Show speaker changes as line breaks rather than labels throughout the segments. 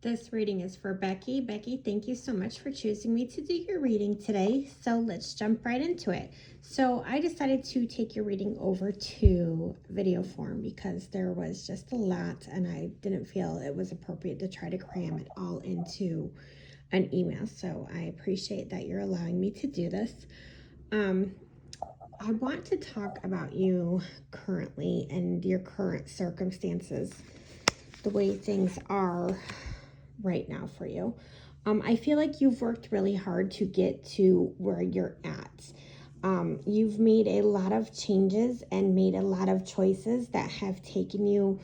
This reading is for Becky. Becky, thank you so much for choosing me to do your reading today. So let's jump right into it. So I decided to take your reading over to video form because there was just a lot and I didn't feel it was appropriate to try to cram it all into an email. So I appreciate that you're allowing me to do this. I want to talk about you currently and your current circumstances, the way things are right now for you. I feel like you've worked really hard to get to where you're at. You've made a lot of changes and made a lot of choices that have taken you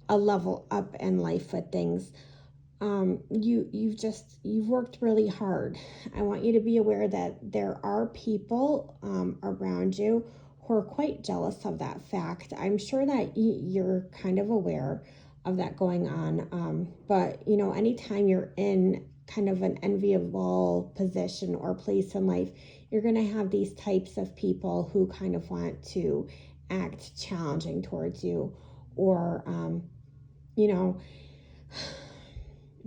a level up in life with things. You've worked really hard. I want you to be aware that there are people around you who are quite jealous of that fact. I'm sure that you're kind of aware of that going on. But, anytime you're in kind of an enviable position or place in life, you're going to have these types of people who kind of want to act challenging towards you, or,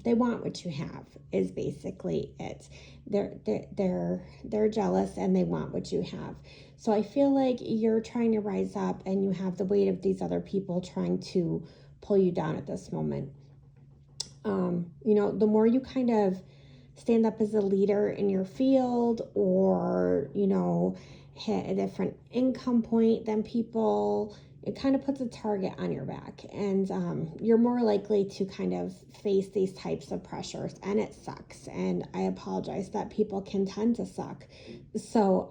they want what you have is basically it. They're jealous and they want what you have. So I feel like you're trying to rise up and you have the weight of these other people trying to pull you down at this moment. The more you kind of stand up as a leader in your field, or, hit a different income point than people, it kind of puts a target on your back, and you're more likely to kind of face these types of pressures, and it sucks. And I apologize that people can tend to suck. So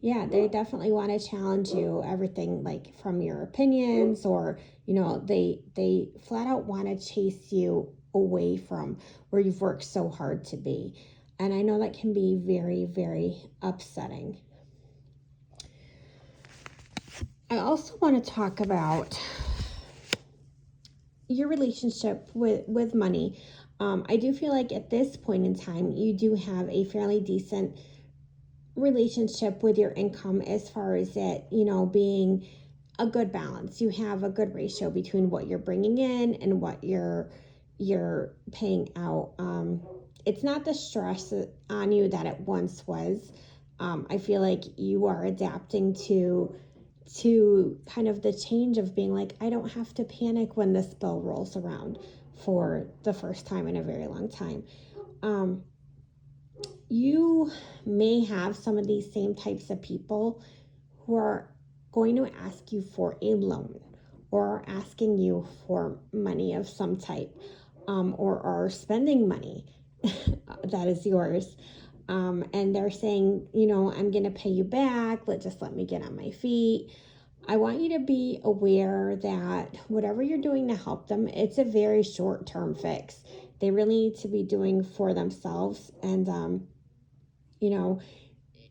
they definitely want to challenge you, everything like from your opinions, or they flat out want to chase you away from where you've worked so hard to be. And I know that can be very, very upsetting. I also want to talk about your relationship with money. I do feel like at this point in time, you do have a fairly decent relationship with your income, as far as it, being a good balance. You have a good ratio between what you're bringing in and what you're paying out. It's not the stress on you that it once was. I feel like you are adapting to kind of the change of being like, I don't have to panic when this bill rolls around for the first time in a very long time. You may have some of these same types of people who are going to ask you for a loan, or asking you for money of some type, or are spending money that is yours. And they're saying, I'm going to pay you back. Let me get on my feet. I want you to be aware that whatever you're doing to help them, it's a very short-term fix. They really need to be doing for themselves, and,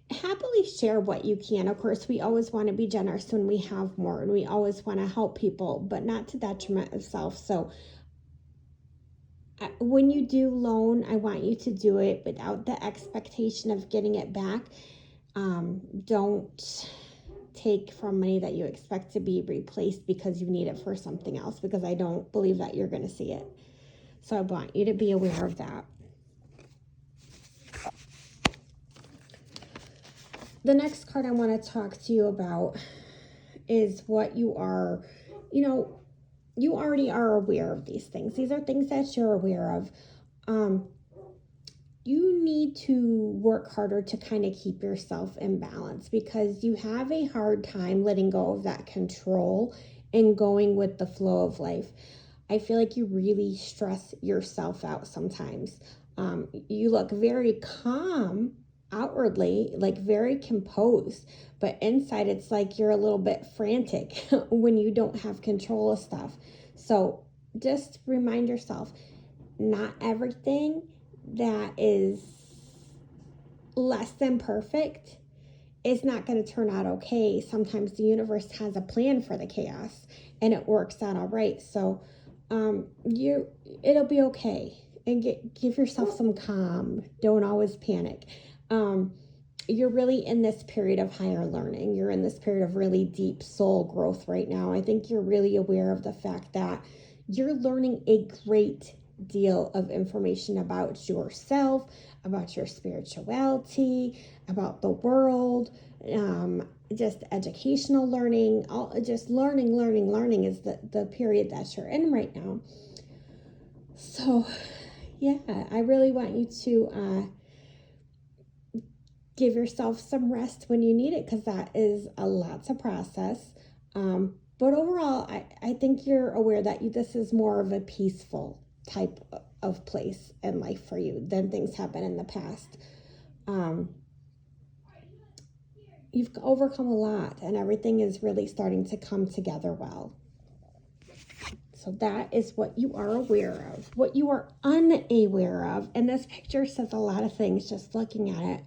happily share what you can. Of course, we always want to be generous when we have more, and we always want to help people, but not to detriment of self. So when you do loan, I want you to do it without the expectation of getting it back. Don't take from money that you expect to be replaced because you need it for something else, because I don't believe that you're going to see it. So I want you to be aware of that. The next card I want to talk to you about is what you are, you already are aware of these things. These are things that you're aware of. You need to work harder to kind of keep yourself in balance, because you have a hard time letting go of that control and going with the flow of life. I feel like you really stress yourself out sometimes. You look very calm outwardly, like very composed, but inside it's like you're a little bit frantic when you don't have control of stuff. So just remind yourself, not everything that is less than perfect is not going to turn out okay. Sometimes the universe has a plan for the chaos and it works out all right. So it'll be okay, and give yourself some calm. Don't always panic. You're really in this period of higher learning. You're in this period of really deep soul growth right now. I think you're really aware of the fact that you're learning a great deal of information about yourself, about your spirituality, about the world, just educational learning, just learning is the period that you're in right now. So, yeah, I really want you to give yourself some rest when you need it, because that is a lot to process. But overall, I think you're aware that this is more of a peaceful type of place in life for you than things have been in the past. You've overcome a lot, and everything is really starting to come together well. So that is what you are aware of. What you are unaware of, and this picture says a lot of things just looking at it.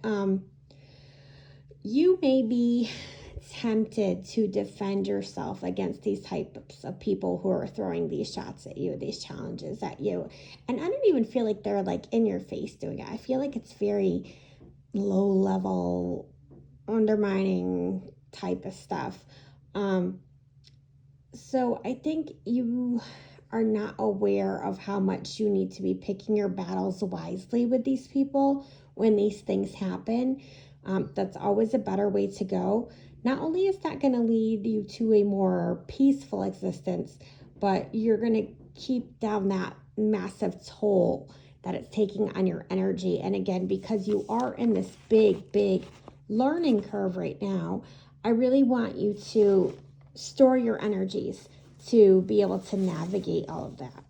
You may be tempted to defend yourself against these types of people who are throwing these shots at you, these challenges at you. And I don't even feel like they're like in your face doing it. I feel like it's very low level, undermining type of stuff. So I think you are not aware of how much you need to be picking your battles wisely with these people when these things happen. That's always a better way to go. Not only is that going to lead you to a more peaceful existence, but you're going to keep down that massive toll that it's taking on your energy. And again, because you are in this big learning curve right now, I really want you to store your energies to be able to navigate all of that.